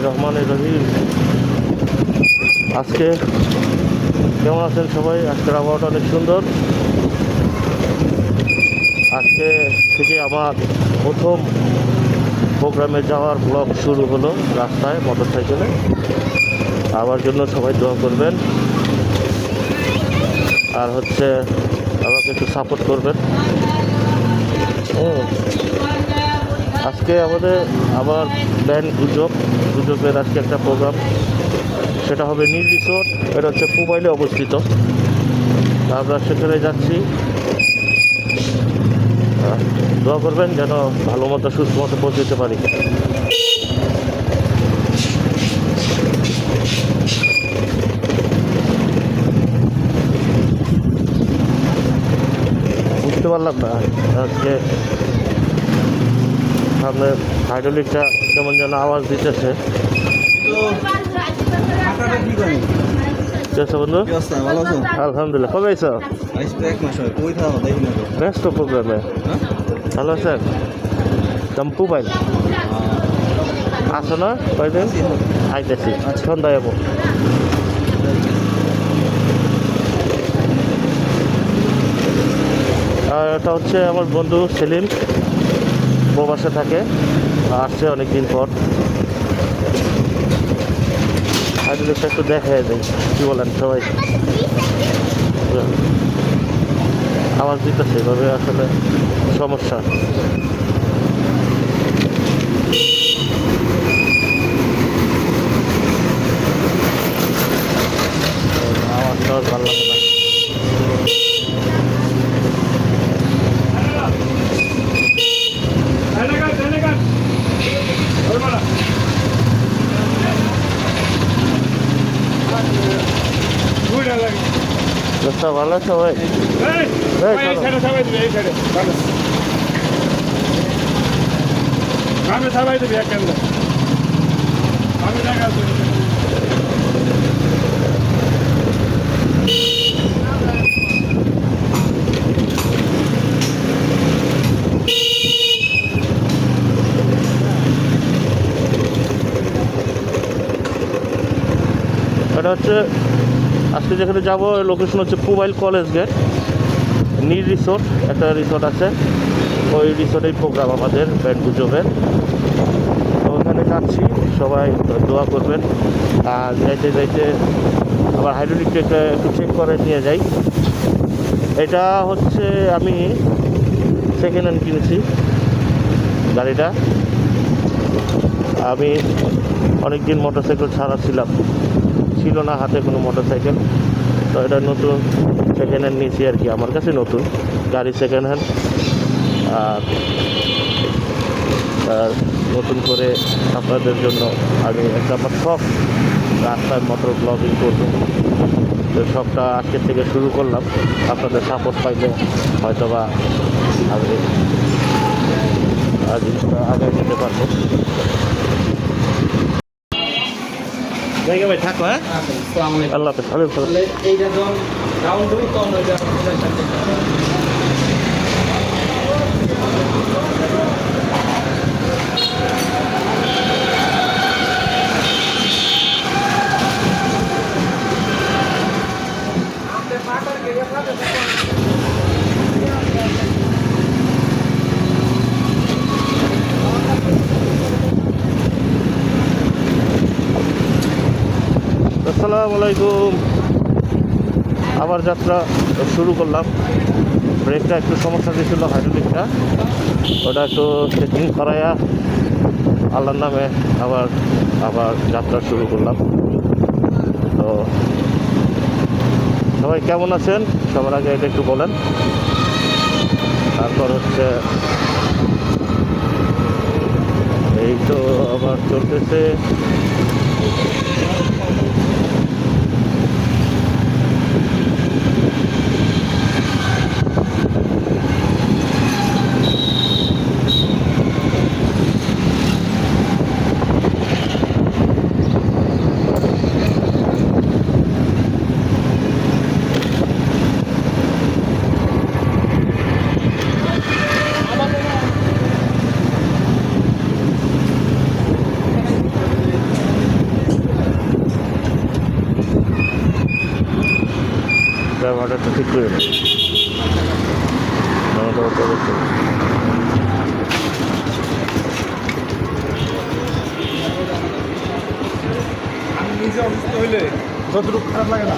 রহমানির রহিম। আজকে কেমন আছেন সবাই? আজকের আবহাওয়াটা অনেক সুন্দর। আজকে থেকে আমার প্রথম প্রোগ্রামে যাওয়ার ব্লগ শুরু হলো রাস্তায় মোটর সাইকেলে। আমার জন্য সবাই দোয়া করবেন, আর হচ্ছে আমাকে একটু সাপোর্ট করবেন। আজকে আমাদের আবার ব্যান্ড গুজবের আজকে একটা প্রোগ্রাম, সেটা হবে নীল রিসোর্ট। এটা হচ্ছে পুবাইলে অবস্থিত। আমরা সেখানে যাচ্ছি। দোয়া করবেন যেন ভালো মতো সুস্থ মতো পৌঁছতে পারি। বুঝতে পারলাম না আজকে সামনে হাইড্রোলিকটা কেমন যেন আওয়াজ দিতেছে। বন্ধু আলহামদুলিল্লাহ, কবে আইসো? ব্যস্ত প্রোগ্রামে। ভালো আছেন? চম্পু পাইল আসো না? কয়দিন আইতেছি, সন্ধ্যা যাবো। আর এটা হচ্ছে আমার বন্ধু সেলিম, প্রবাসে থাকে, আসছে অনেক দিন পর। হাইড্রোলিকটা একটু দেখাই দেয়, কী বলেন সবাই? আওয়াজ দিতেছে এভাবে, আসলে সমস্যা। আওয়াজটা ভালো লাগে না। ভালো আছে ভাই? এটা হচ্ছে আজকে যেখানে যাবো, লোকেশন হচ্ছে পুবাইল কলেজ গেট, নীল রিসোর্ট। একটা রিসোর্ট আছে, ওই রিসোর্টেই প্রোগ্রাম আমাদের ব্যান্ড গুজবের। তো ওখানে যাচ্ছি, সবাই দোয়া করবেন। আর যাইতে যাইতে আবার হাইড্রোলিকটা একটু চেক করে নিয়ে যাই। এটা হচ্ছে আমি সেকেন্ড হ্যান্ড কিনেছি গাড়িটা। আমি অনেক দিন মোটরসাইকেল ছাড়া ছিল না হাতে কোনো মোটরসাইকেল। তো এটা নতুন সেকেন্ড হ্যান্ড নিয়েছি আর কি, আমার কাছে নতুন গাড়ি সেকেন্ড হ্যান্ড। আর নতুন করে আপনাদের জন্য আমি একটা আমার শখ, রাস্তায় মোটর ব্লগিং করবো। তো শখটা আজকের থেকে শুরু করলাম। আপনাদের সাপোর্ট পাইলে হয়তো বা আমি জিনিসটা আগে নিতে পারবো। ভাই থাকো, হ্যাঁ, আল্লাহ হাফেজ। আসসালামু আলাইকুম। আবার যাত্রা শুরু করলাম। ব্রেকটা একটু সমস্যা দিয়েছিল হাইড্রোলিকটা, ওটা একটু চেকিং করাইয়া আল্লাহর নামে আবার যাত্রা শুরু করলাম। তো সবাই কেমন আছেন? সবার আগে এটা একটু বলেন। তারপর হচ্ছে এই তো আবার চলতেছে। ড্রাইভারটা ঠিক করে নেই। নিজে অসুস্থ হইলে যতটুকু খারাপ লাগে না।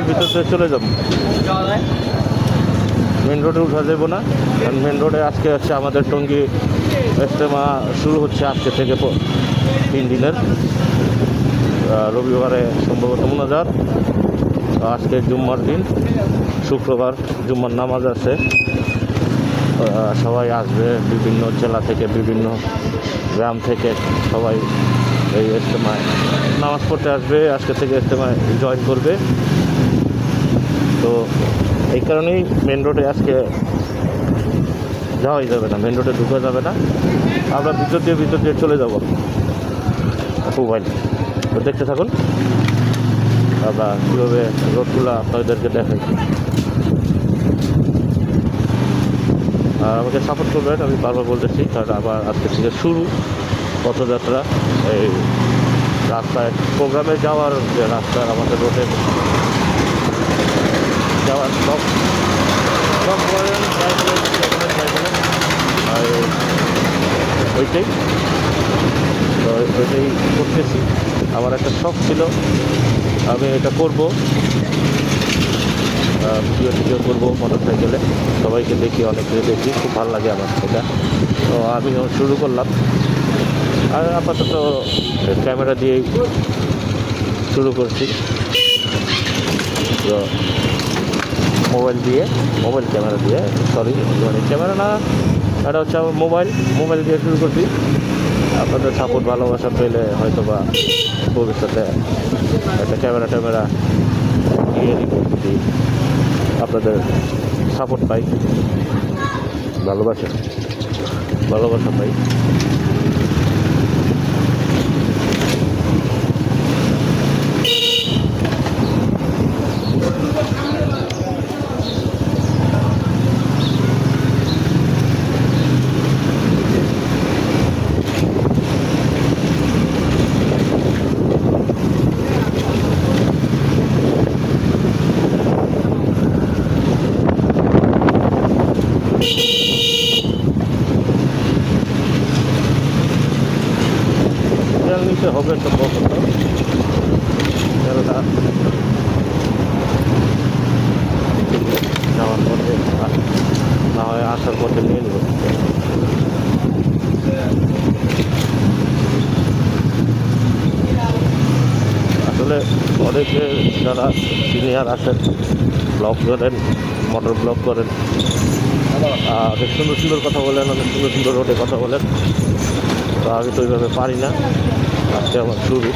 ভিতর দিয়ে চলে যাবো, মেন রোডে উঠা যাবো না, কারণ মেন রোডে আজকে হচ্ছে আমাদের টঙ্গী ইজতেমা শুরু হচ্ছে আজকে থেকে 3 দিনের। রবিবারে সম্ভবত মোনাজাত, আজকে জুম্মার দিন, শুক্রবার জুম্মার নামাজ আছে। সবাই আসবে বিভিন্ন জেলা থেকে, বিভিন্ন গ্রাম থেকে সবাই এই ইজতেমায় নামাজ পড়তে আসবে, আজকে থেকে ইজতেমায় জয়েন করবে। তো এই কারণেই মেন রোডে আজকে যাওয়াই যাবে না, মেন রোডে ঢুকা যাবে না। আমরা ভিতর দিয়ে চলে যাব মোবাইল। তো দেখতে থাকুন আমরা কীভাবে রোডগুলো আপনাদেরকে দেখাই। আর আমাকে সাপোর্ট করবেন, আমি বারবার বলতেছি, কারণ আবার আজকে থেকে শুরু পথযাত্রা। এই রাস্তায় প্রোগ্রামে যাওয়ার যে রাস্তার আমাদের রোডে যাওয়ার সব করেন আর ওইটাই করতেছি। আমার একটা শখ ছিল, আমি এটা করবো, ভিডিও করবো মোটর সাইকেলে, সবাইকে দেখি, অনেকে দেখি, খুব ভালো লাগে আমার এটা। তো আমিও শুরু করলাম, আর আপাতত ক্যামেরা দিয়েই শুরু করছি। তো মোবাইল ক্যামেরা দিয়ে, সরি মানে ক্যামেরা না, এটা হচ্ছে আমার মোবাইল দিয়ে শুরু করছি। আপনাদের সাপোর্ট ভালোবাসা পেলে হয়তো বা ভবিষ্যতে একটা ক্যামেরা দিয়ে দিব, যদি আপনাদের সাপোর্ট পাই, ভালোবাসা পাই। নিতে হবে সম্ভবত, যাওয়ার পথে না হয় আসার পথে নিয়ে নেব। আসলে অনেকে যারা সিনিয়র আছেন, ব্লগ করেন, মোটর ব্লগ করেন, অনেক সুন্দর কথা বলেন, অনেক সুন্দর রোডে কথা বলেন। তো আমি তো ওইভাবে পারি না, আজকে আমার শুরু।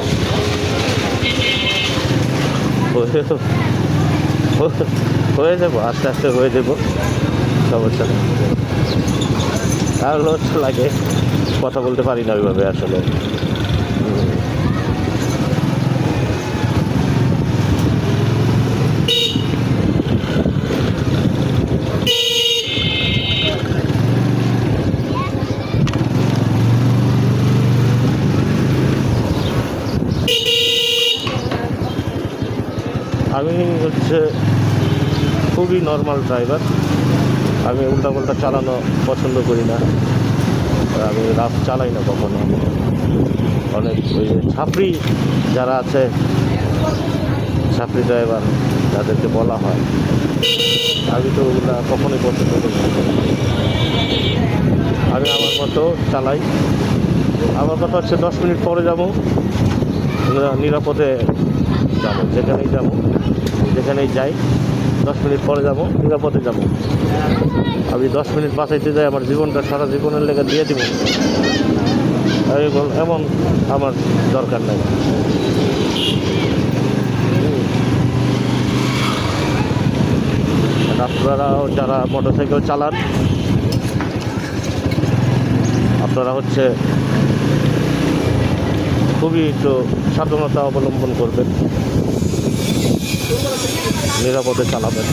হয়ে যাবো, আস্তে হয়ে যাবো, সমস্যা নেই। আর লজ্জা লাগে, কথা বলতে পারি না ওইভাবে আসলে। আমি হচ্ছে খুবই নর্মাল ড্রাইভার, আমি উল্টাপাল্টা চালানো পছন্দ করি না, আমি রাফ চালাই না কখনো। অনেক ওই ছাপরি যারা আছে, ছাপরি ড্রাইভার যাদেরকে বলা হয়, আমি তো ওগুলা কখনোই পছন্দ করি না। আমি আমার মতো চালাই। আমার কথা হচ্ছে 10 মিনিট পরে যাবো, নিরাপদে যাবো, যেখানেই যাই 10 মিনিট পরে যাবো, নিরাপদে যাবো। আমি 10 মিনিট বাঁচাইতে যাই, আমার জীবনটা সারা জীবনের লেগে দিয়ে দিব, এমন আমার দরকার নাই। আপনারাও যারা মোটরসাইকেল চালান, আপনারা হচ্ছে খুবই একটু সাবধানতা অবলম্বন করবেন, নিরাপদে চালাবেন,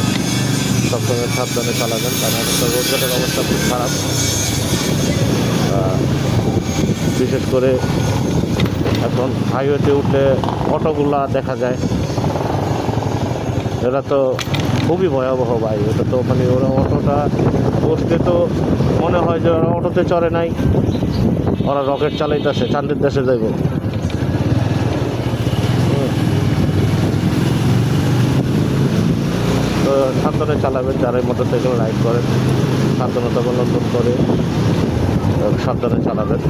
সবসময় সাবধানে চালাবেন, কারণ একটা রোডঘাটের অবস্থা খুব খারাপ। বিশেষ করে এখন হাইওয়েতে উঠলে অটোগুলা দেখা যায়, এরা তো খুবই ভয়াবহ ভাই। ওটা তো মানে ওরা অটোটা বসতে তো মনে হয় যে ওরা অটোতে চড়ে নাই, ওরা রকেট চালাইতেছে, চাঁদের দেশে যাইব। তো সাবধানে চালাবেন, যারা মোটর সাইকেল রাইড করেন সাবধানতা অবলম্বন করে সাবধানে চালাবেন।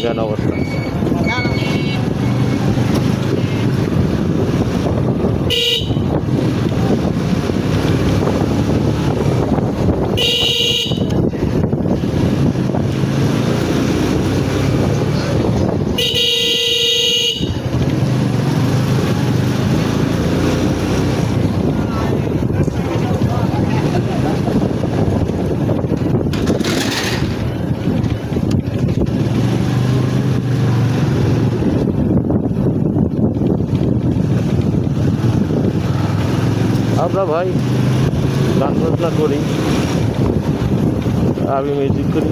জ্ঞান অবস্থা আমরা ভাই গান বাজনা করি, আমি মিউজিক করি।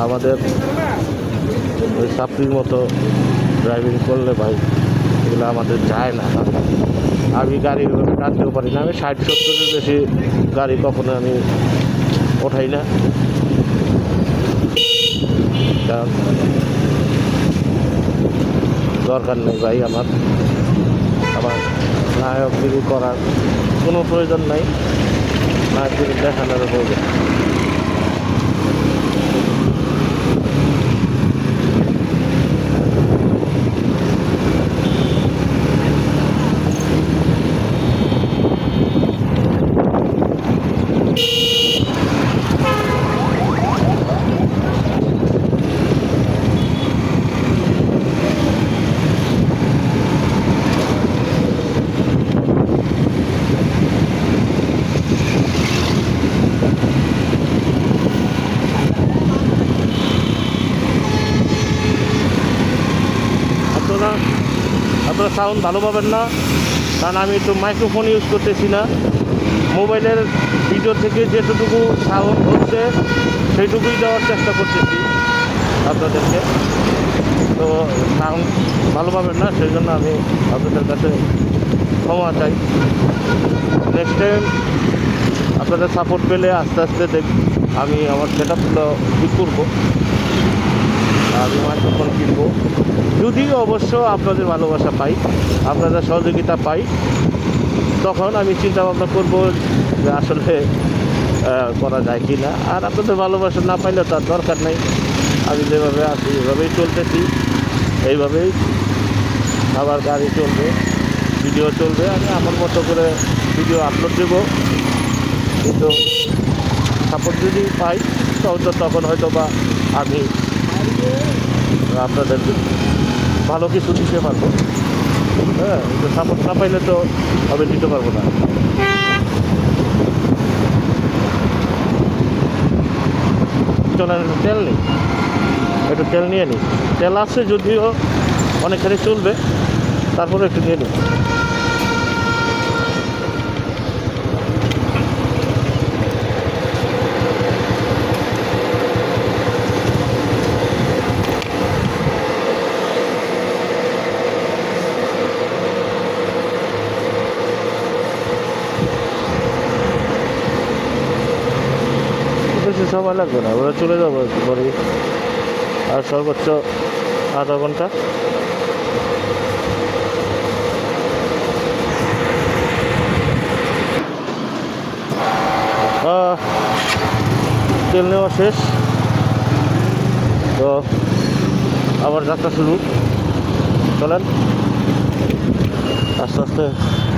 আমাদের ওই সাপ্রির মতো ড্রাইভিং করলে ভাই এগুলো আমাদের যায় না। আমি গাড়ি টানতেও পারি না, আমি 60-70-এর বেশি গাড়ি কখনো আমি ওঠাই না, কারণ দরকার নেই ভাই। আমার নায়কগিরি করার কোনো প্রয়োজন নাই, নায়কগিরি দেখানোর প্রয়োজন। আপনারা সাউন্ড ভালো পাবেন না, কারণ আমি একটু মাইক্রোফোন ইউজ করতেছি না। মোবাইলের ভিডিও থেকে যেটুকু সাউন্ড হচ্ছে সেইটুকুই দেওয়ার চেষ্টা করতেছি আপনাদেরকে। তো সাউন্ড ভালো পাবেন না, সেই জন্য আমি আপনাদের কাছে ক্ষমা চাই। নেক্সট টাইম আপনাদের সাপোর্ট পেলে আস্তে আস্তে আমি আমার সেট আপগুলো ঠিক করবো, আমি মাইক্রোফোন কিনবো, যদি অবশ্য আপনাদের ভালোবাসা পাই, আপনাদের সহযোগিতা পাই, তখন আমি চিন্তা ভাবনা করবো যে আসলে করা যায় কি না। আর আপনাদের ভালোবাসা না পাইলে তার দরকার নেই, আমি যেভাবে আছি এভাবেই চলতেছি, এইভাবেই আবার গাড়ি চলবে, ভিডিও চলবে, আমি আমার মতো করে ভিডিও আপলোড দেব। কিন্তু সাপোর্ট যদি পাই তখন হয়তো বা আমি আপনাদের ভালো কিছু দিতে পারবো। হ্যাঁ, কিন্তু সাপোর্ট না পাইলে তো আমি দিতে পারবো না। চলেন, তেল নেই, একটু তেল নিয়ে নিই। তেল আছে যদিও অনেকখানি চলবে, তারপরে একটু নিয়ে নিই। বেশি সময় লাগবে না, ওরা চলে যাবো একটু পরে, আর সর্বোচ্চ আধা ঘন্টা। তেল নেওয়া শেষ, তো আবার যাত্রা শুরু। চলেন আস্তে আস্তে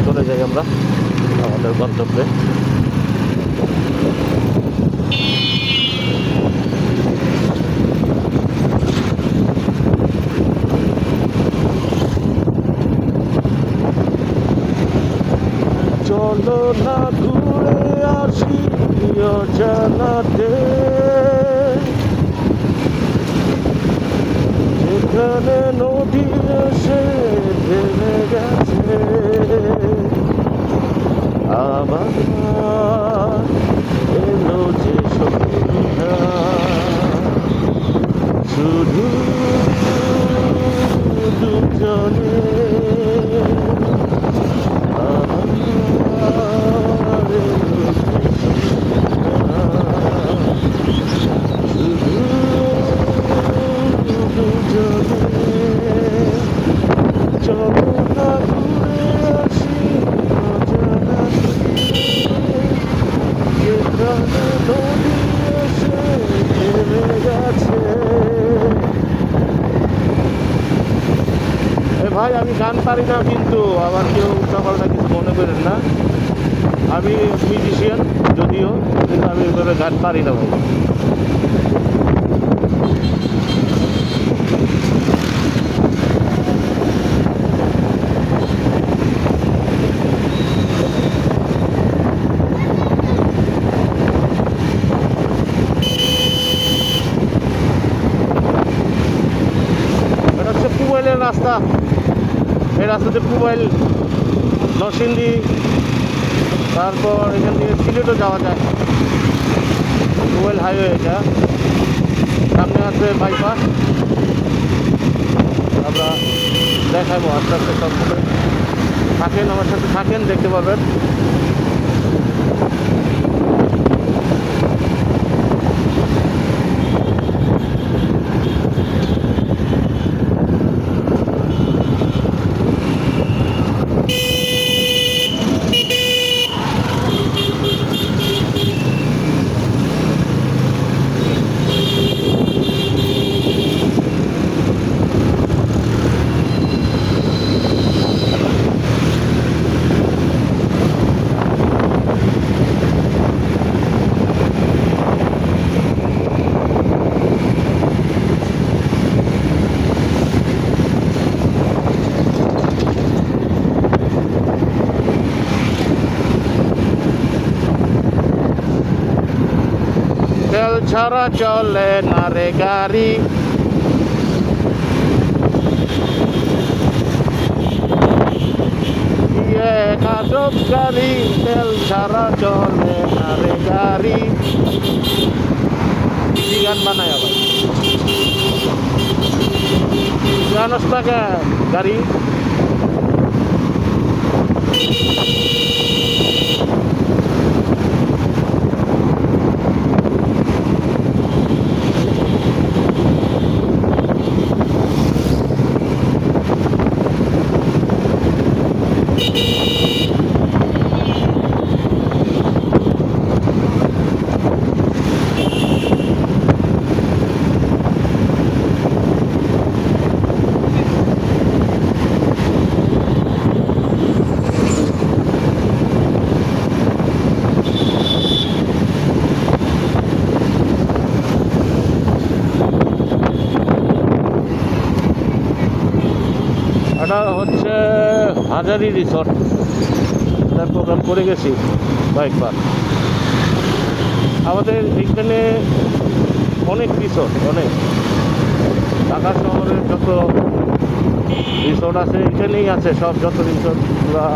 চলে যাই আমরা আমাদের গন্তব্যে। জানাতে যেখানে নদী এসে থেমে গেছে আবার এলো যে সন্ধ্যা শুধু দুজনে আবার এলো যে সন্ধ্যা শুধু দুজনে চলো না ঘুরে আসি যেখানে নদী এসে থেমে গেছে। ভাই আমি গান পারি না, কিন্তু আবার কেউ উল্টাপাল্টা কিছু মনে করেন না। আমি মিউজিশিয়ান যদিও, কিন্তু আমি এভাবে গান পারি না ভাই। এটা হচ্ছে পুবাইলের রাস্তা। এই রাস্তাতে পুবাইল, নরসিংদী, তারপর এখান থেকে সিলেটও যাওয়া যায়। পুবাইল হাইওয়ে এটা, সামনে আছে বাইপাস। আমরা দেখাবো আস্তে আস্তে সব থাকেন, আমার সাথে থাকেন, দেখতে পাবেন। তেল ছাড়া চলে না রে গাড়ি, কাজব গাড়ি, তেল ছাড়া চলে না রে গাড়ি। কি গান বানায় আবার জানোস না কেন গাড়ি? এটা হচ্ছে হাজারি রিসর্ট, তার প্রোগ্রাম করে গেছি কয়েকবার। আমাদের এইখানে অনেক রিসর্ট, অনেক ঢাকা শহরের যত রিসর্ট আছে এখানেই আছে, সব যত রিসর্ট পুরা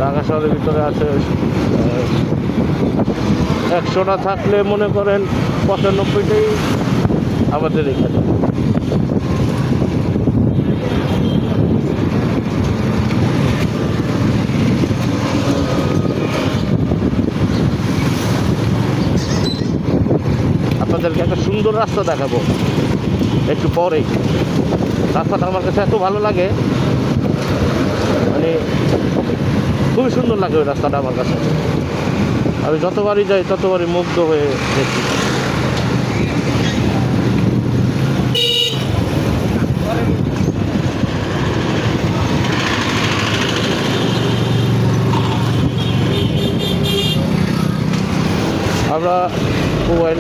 ঢাকা শহরের ভিতরে আছে। 100টা থাকলে মনে করেন 95টাই আমাদের এখানে। আপনাদেরকে একটা সুন্দর রাস্তা দেখাবো একটু পরেই। রাস্তাটা আমার কাছে এত ভালো লাগে, মানে খুবই সুন্দর লাগে ওই রাস্তাটা আমার কাছে। আমি যতবারই যাই ততবারই মুগ্ধ হয়ে দেখি। আমরা মোবাইল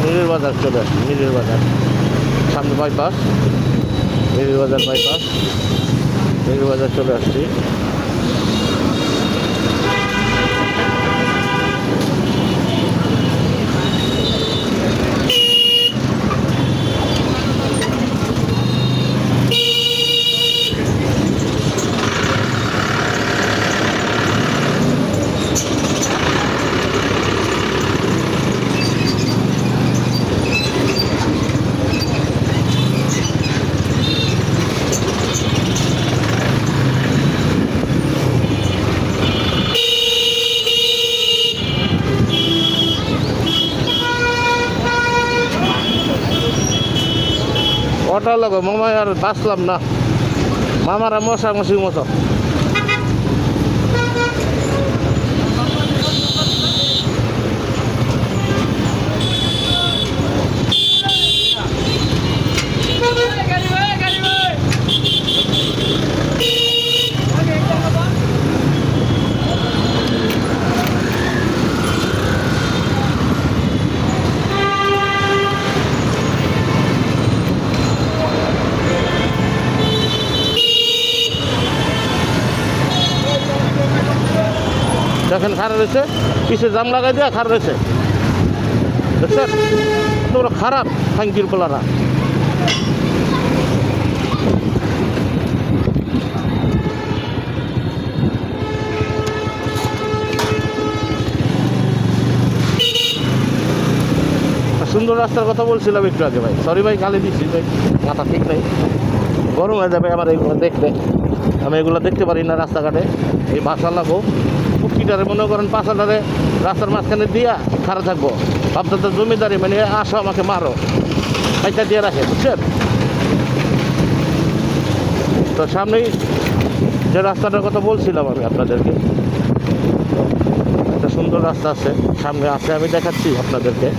মিরের বাজার চলে আসছি। মিরের বাজার সামনে বাইপাস, মিরের বাজার বাইপাস, মিরের বাজার চলে আসছি। ওটা লোক মামা আর বাঁচলাম না, মামারা মশামশির মতো। দেখেন খারাপ রয়েছে, পিছে জাম লাগাই দেওয়া খারাপ রয়েছে, দেখছেন তোমরা খারাপ থ্যাংকির পোলারা। সুন্দর রাস্তার কথা বলছিলাম একটু আগে ভাই, সরি ভাই গালি দিচ্ছি ভাই, মাথা ঠিক নেই, গরম হয়ে যাবে আমার এইগুলো দেখতে, আমি এগুলো দেখতে পারি না রাস্তাঘাটে। এই বাসা লাগো পুটকিটারে মনে করেন পাশাটারে রাস্তার মাঝখানে দিয়া খারাপ থাকবো, আপনার তো জমিদারি মানে আসো আমাকে মারো, পাইটা দিয়ে রাখে, বুঝছেন? তো সামনেই যে রাস্তাটার কথা বলছিলাম আমি আপনাদেরকে, একটা সুন্দর রাস্তা আছে সামনে আছে, আমি দেখাচ্ছি আপনাদেরকে।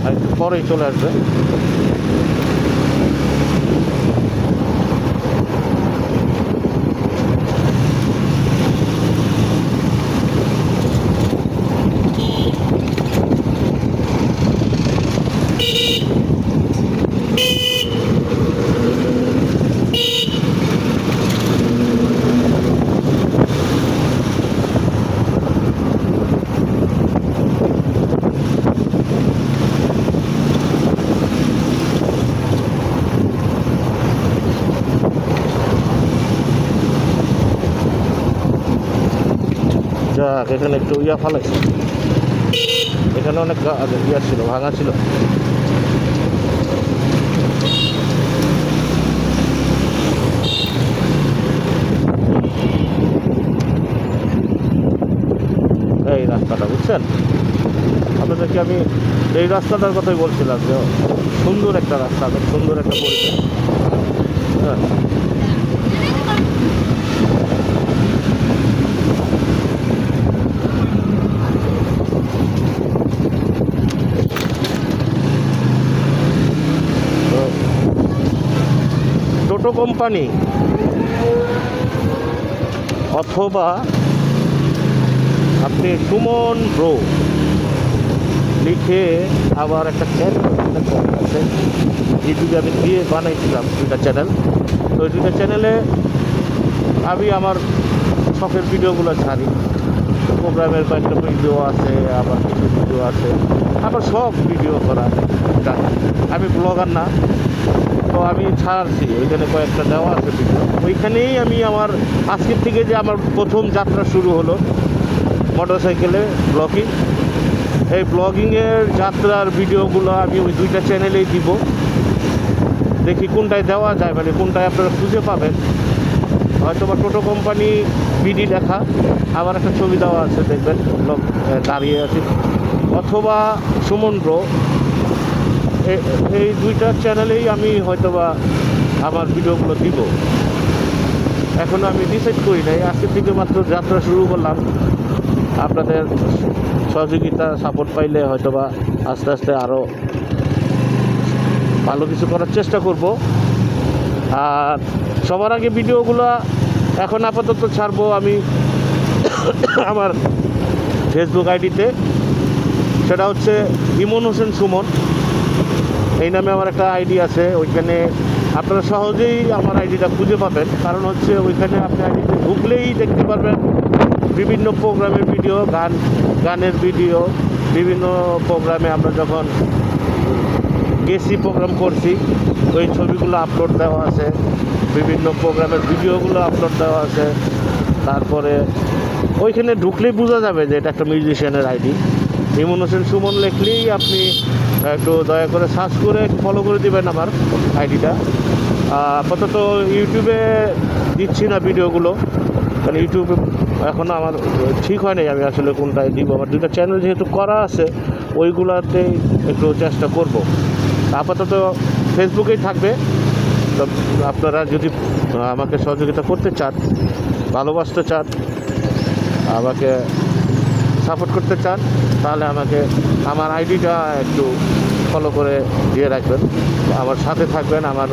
আর একটু পরেই চলে আসবে। যাক, এখানে একটু ইয়া ফালাইছে, এখানে অনেক ইয়া ছিল, ভাঙা ছিল। এই রাস্তাটা বুঝছেন, আপনাদেরকে আমি এই রাস্তাটার কথাই বলছিলাম যে সুন্দর একটা রাস্তা, সুন্দর একটা পরিবেশ। হ্যাঁ, টোটো কোম্পানি অথবা আপনি সুমন ব্রো লিখে আবার একটা চ্যানেল আছে, ইউটিউবে আমি দিয়ে বানাইছিলাম দুইটা চ্যানেল। তো ওই দুইটা চ্যানেলে আমি আমার শখের ভিডিওগুলো ছাড়ি, প্রোগ্রামের কয়েকটা ভিডিও আছে, আবার কিছু ভিডিও আছে, আবার সব ভিডিও করা। আমি ব্লগার না, তো আমি ছাড়ছি, ওইখানে কয়েকটা দেওয়া আছে ভিডিও। ওইখানেই আমি আমার আজকের থেকে যে আমার প্রথম যাত্রা শুরু হলো মোটরসাইকেলে ব্লগিং, এই ব্লগিংয়ের যাত্রার ভিডিওগুলো আমি ওই দুইটা চ্যানেলেই দিব। দেখি কোনটায় দেওয়া যায়, মানে কোনটায় আপনারা খুঁজে পাবেন। হয়তো বা টোটো কোম্পানি বিডি লেখা, আবার একটা ছবি দেওয়া আছে, দেখবেন লোক দাঁড়িয়ে আছে, অথবা সুমন ব্রো, এই দুইটা চ্যানেলেই আমি হয়তোবা আমার ভিডিওগুলো দিব। এখনও আমি ডিসাইড করি নাই, আজকে থেকে মাত্র যাত্রা শুরু করলাম। আপনাদের সহযোগিতা সাপোর্ট পাইলে হয়তোবা আস্তে আস্তে আরও ভালো কিছু করার চেষ্টা করব। আর সবার আগে ভিডিওগুলো এখন আপাতত ছাড়বো আমি আমার ফেসবুক আইডিতে, সেটা হচ্ছে ইমন হোসেন সুমন, এই নামে আমার একটা আইডি আছে। ওইখানে আপনারা সহজেই আমার আইডিটা খুঁজে পাবেন, কারণ হচ্ছে ওইখানে আপনি আইডিতে ঢুকলেই দেখতে পারবেন বিভিন্ন প্রোগ্রামের ভিডিও, গানের ভিডিও, বিভিন্ন প্রোগ্রামে আমরা যখন গেছি প্রোগ্রাম করছি ওই ছবিগুলো আপলোড দেওয়া আছে, বিভিন্ন প্রোগ্রামের ভিডিওগুলো আপলোড দেওয়া আছে। তারপরে ওইখানে ঢুকলেই বোঝা যাবে যে এটা একটা মিউজিশিয়ানের আইডি। ইমন হোসেন সুমন লিখলেই আপনি একটু দয়া করে সার্চ করে ফলো করে দিবেন আমার আইডিটা। আপাতত ইউটিউবে দিচ্ছি না ভিডিওগুলো, কারণ ইউটিউবে এখনও আমার ঠিক হয় নাই আমি আসলে কোনটায় দিব। আমার দুটো চ্যানেল যেহেতু করা আছে ওইগুলাতেই একটু চেষ্টা করব। আপাতত ফেসবুকেই থাকবে। তো আপনারা যদি আমাকে সহযোগিতা করতে চান, ভালোবাসতে চান, আমাকে সাপোর্ট করতে চান, তাহলে আমাকে আমার আইডিটা একটু ফলো করে দিয়ে রাখবেন, আমার সাথে থাকবেন, আমার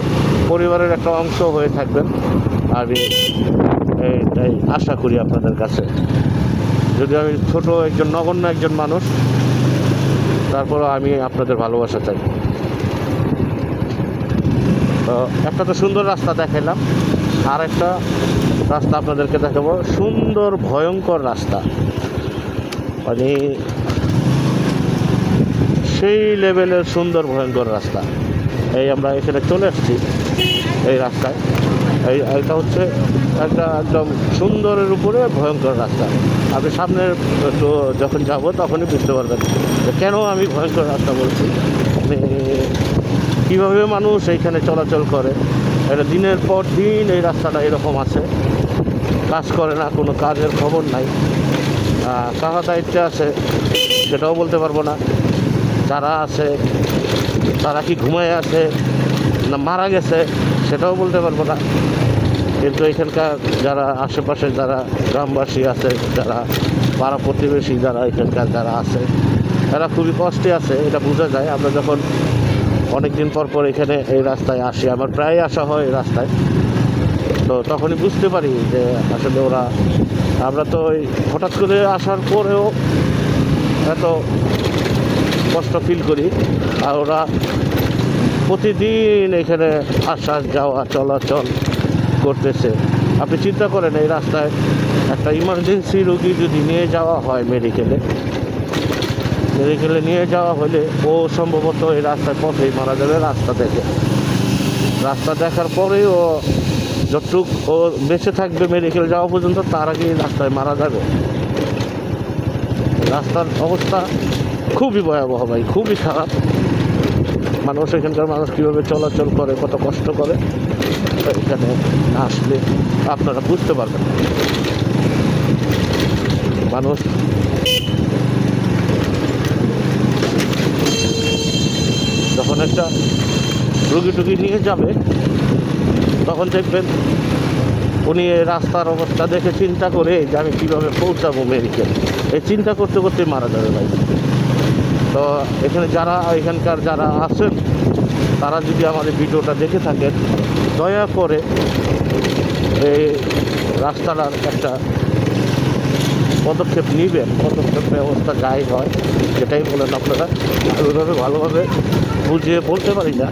পরিবারের একটা অংশ হয়ে থাকবেন। আমি এইটাই আশা করি আপনাদের কাছে। যদি আমি ছোট একজন নগণ্য একজন মানুষ, তারপরও আমি আপনাদের ভালোবাসা চাই। তো একটা তো সুন্দর রাস্তা দেখাইলাম, আর একটা রাস্তা আপনাদেরকে দেখাবো, সুন্দর ভয়ঙ্কর রাস্তা, মানে সেই লেভেলের সুন্দর ভয়ঙ্কর রাস্তা। এই আমরা এখানে চলে আসছি এই রাস্তায়। এইটা হচ্ছে একটা একদম সুন্দরের উপরে ভয়ঙ্কর রাস্তা। আপনি সামনে একটু যখন যাব তখনই বুঝতে পারবেন যে কেন আমি ভয়ঙ্কর রাস্তা বলছি। মানে কীভাবে মানুষ এইখানে চলাচল করে, এটা দিনের পর দিন এই রাস্তাটা এরকম আছে, কাজ করে না, কোনো কাজের খবর নাই। কারা দায়িত্বে আছে সেটাও বলতে পারবো না। যারা আছে তারা কি ঘুমায় আছে না মারা গেছে সেটাও বলতে পারবো না। কিন্তু এখানকার যারা আশেপাশে যারা গ্রামবাসী আছে, যারা পাড়া প্রতিবেশী যারা এখানকার যারা আছে, তারা খুবই কষ্টে আছে, এটা বোঝা যায়। আমরা যখন অনেক দিন পর পর এখানে এই রাস্তায় আসি, আমার প্রায় আসা হয় এই রাস্তায়, তো তখনই বুঝতে পারি যে আসলে ওরা, আমরা তো ওই হঠাৎ করে আসার পরেও এত কষ্ট ফিল করি, আর ওরা প্রতিদিন এখানে আসা যাওয়া চলাচল করতেছে। আপনি চিন্তা করেন এই রাস্তায় একটা ইমার্জেন্সি রোগী যদি নিয়ে যাওয়া হয় মেডিকেলে নিয়ে যাওয়া হলে ও সম্ভবত এই রাস্তায় পথেই মারা যাবে। রাস্তা দেখার পরেই ও যতটুক ও বেঁচে থাকবে মেডিকেল যাওয়া পর্যন্ত, তার আগেই রাস্তায় মারা যাবে। রাস্তার অবস্থা খুবই ভয়াবহ ভাই, খুবই খারাপ। মানুষ, এখানকার মানুষ কীভাবে চলাচল করে, কত কষ্ট করে, এখানে আসলে আপনারা বুঝতে পারবেন। মানুষ যখন একটা রুগী টুগী নিয়ে যাবে তখন দেখবেন উনি এই রাস্তার অবস্থা দেখে চিন্তা করে যে আমি কীভাবে পৌঁছাবো মেডিকেল, এই চিন্তা করতে করতে মারা যাবে ভাই। তো এখানকার যারা আছেন তারা যদি আমাদের ভিডিওটা দেখে থাকেন, দয়া করে এই রাস্তাটার একটা পদক্ষেপ নেবেন। পদক্ষেপ ব্যবস্থা যাই হয় সেটাই বলেন আপনারা, আর ওইভাবে ভালোভাবে বুঝিয়ে বলতে পারি না,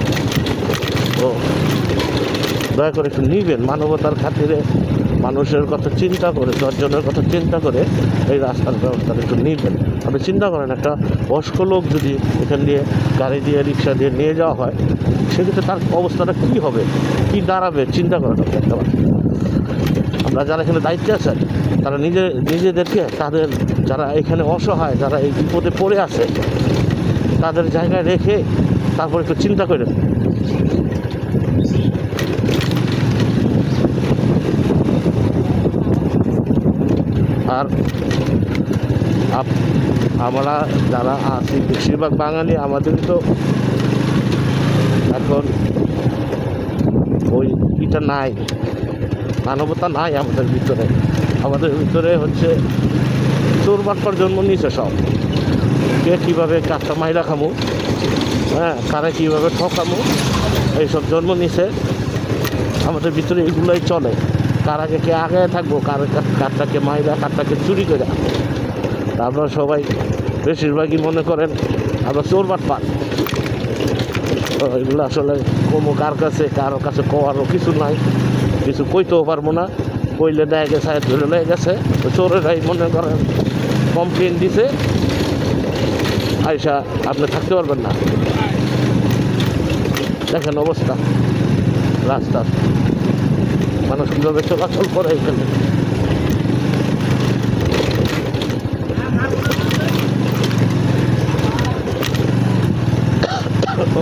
তো দয়া করে একটু নেবেন। মানবতার খাতিরে মানুষের কথা চিন্তা করে, 10 জনের কথা চিন্তা করে এই রাস্তার ব্যবস্থাটা একটু নেবেন। আপনি চিন্তা করেন একটা বয়স্ক লোক যদি এখান দিয়ে গাড়ি দিয়ে রিক্সা দিয়ে নিয়ে যাওয়া হয়, সেক্ষেত্রে তার অবস্থাটা কী হবে, কী দাঁড়াবে, চিন্তা করেন আপনি একটা। আমরা যারা এখানে দায়িত্বে আছেন তারা নিজেদেরকে, তাদের যারা এখানে অসহায়, যারা এই বিপদে পড়ে আছে, তাদের জায়গায় রেখে তারপর একটু চিন্তা করেন। আর আমরা যারা আছি বেশিরভাগ বাঙালি, আমাদের তো এখন ওই এটা নাই, মানবতা নাই আমাদের ভিতরে। আমাদের ভিতরে হচ্ছে চোর বাটপার জন্ম নিয়েছে সব। কে কীভাবে কাজটা মাইরা খামু, হ্যাঁ, কারে কীভাবে ঠকামু, এইসব জন্ম নিছে আমাদের ভিতরে। এগুলোই চলে, কার আগে কে আগে থাকবো, কারটাকে মাইরা, কারটাকে চুরি করে। আমরা সবাই বেশিরভাগই মনে করেন আমরা চোর বাটপার। তো এগুলো আসলে কার কারো কাছে কোয়ারও কিছু নাই, কিছু কইতেও পারবো না। কইলে দেয় গেছে ধরে লেগে গেছে, তো চোরেরাই মনে করেন কমপ্লেন দিছে, আইসা আপনি থাকতে পারবেন না। দেখেন অবস্থা রাস্তার, মানুষ কীভাবে চলাচল করে এখানে।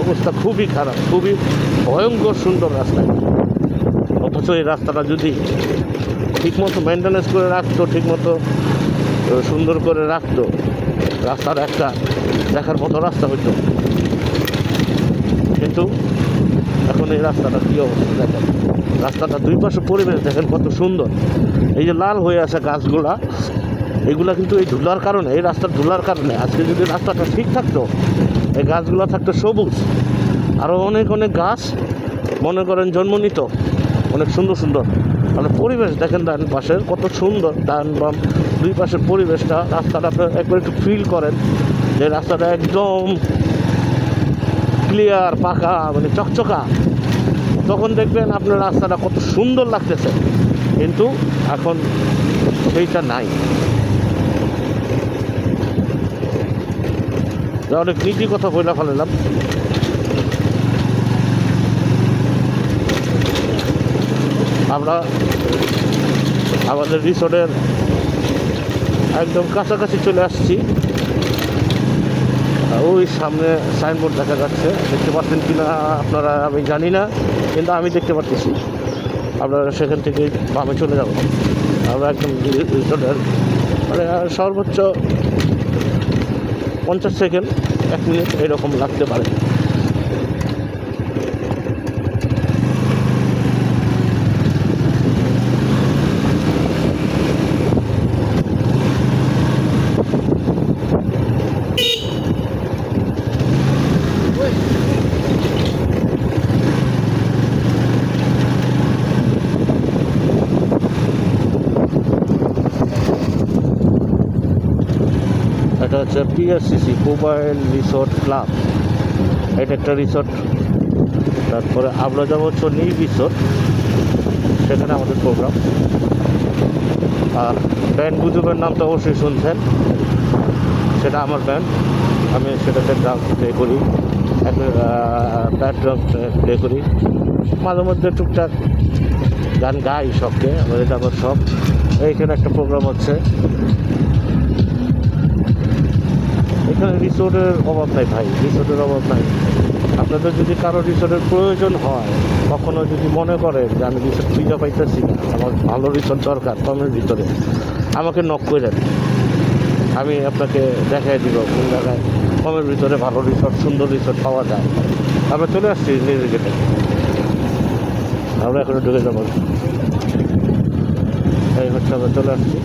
অবস্থা খুবই খারাপ, খুবই ভয়ঙ্কর সুন্দর রাস্তা, অথচ এই রাস্তাটা যদি ঠিকমতো মেনটেন্যান্স করে রাখতো, ঠিকমতো সুন্দর করে রাখতো, রাস্তার একটা দেখার মতো রাস্তা হইতো। কিন্তু এখন এই রাস্তাটা কী অবস্থা দেখেন, রাস্তাটা দুই পাশে পরিবেশ দেখেন কত সুন্দর। এই যে লাল হয়ে আছে গাছগুলা, এগুলা কিন্তু এই ধুলার কারণে, এই রাস্তার ধুলার কারণে। আজকে যদি রাস্তাটা ঠিক থাকতো, এই গাছগুলো থাকতো সবুজ, আরও অনেক অনেক গাছ মনে করেন জন্ম নিত, অনেক সুন্দর সুন্দর। মানে পরিবেশ দেখেন ডান পাশের কত সুন্দর, ডান বাম দুই পাশের পরিবেশটা, রাস্তাটা আপনার একবার একটু ফিল করেন যে রাস্তাটা একদম ক্লিয়ার, পাকা, মানে চকচকা, তখন দেখবেন আপনার রাস্তাটা কত সুন্দর লাগতেছে। কিন্তু এখন সেইটা নাই। অনেক নীতি কথা বলে ফেলাম। আমরা আমাদের রিসোর্টের একদম কাছাকাছি চলে আসছি। ওই সামনে সাইনবোর্ড দেখা যাচ্ছে, দেখতে পাচ্ছেন কিনা আপনারা আমি জানি না, কিন্তু আমি দেখতে পাচ্ছি। আপনারা সেখান থেকে বামে চলে যাব। আমরা একদম রিসোর্টের মানে সর্বোচ্চ 50 সেকেন্ড 1 মিনিট এরকম লাগতে পারে। এটা হচ্ছে পিআরসিসি মোবাইল রিসোর্ট ক্লাব, এটা একটা রিসোর্ট। তারপরে আমরা যাবো হচ্ছে নীল রিসোর্ট, সেখানে আমাদের প্রোগ্রাম। আর ব্যান্ড গুজবের নাম তো অবশ্যই শুনছেন, সেটা আমার ব্যান্ড, আমি সেটাতে ড্রামস প্লে করি, ড্রামস প্লে করি, মাঝে মধ্যে টুকটাক গান গাই সবকে, এটা আমার সব। এইখানে একটা প্রোগ্রাম হচ্ছে। এখানে রিসোর্টের অভাব নাই ভাই, রিসোর্টের অভাব নাই। আপনাদের যদি কারো রিসোর্টের প্রয়োজন হয়, কখনো যদি মনে করেন যে আমি রিসোর্ট খুঁজে পাইতেছি না, আমার ভালো রিসোর্ট দরকার কমের ভিতরে, আমাকে নক করেন, আমি আপনাকে দেখাই দিব কোন জায়গায় কমের ভিতরে ভালো রিসোর্ট, সুন্দর রিসোর্ট পাওয়া যায়। আমরা চলে আসছি নিজের গেটে, আমরা এখনো ঢুকে যাবো। এই হচ্ছে আমরা চলে আসছি।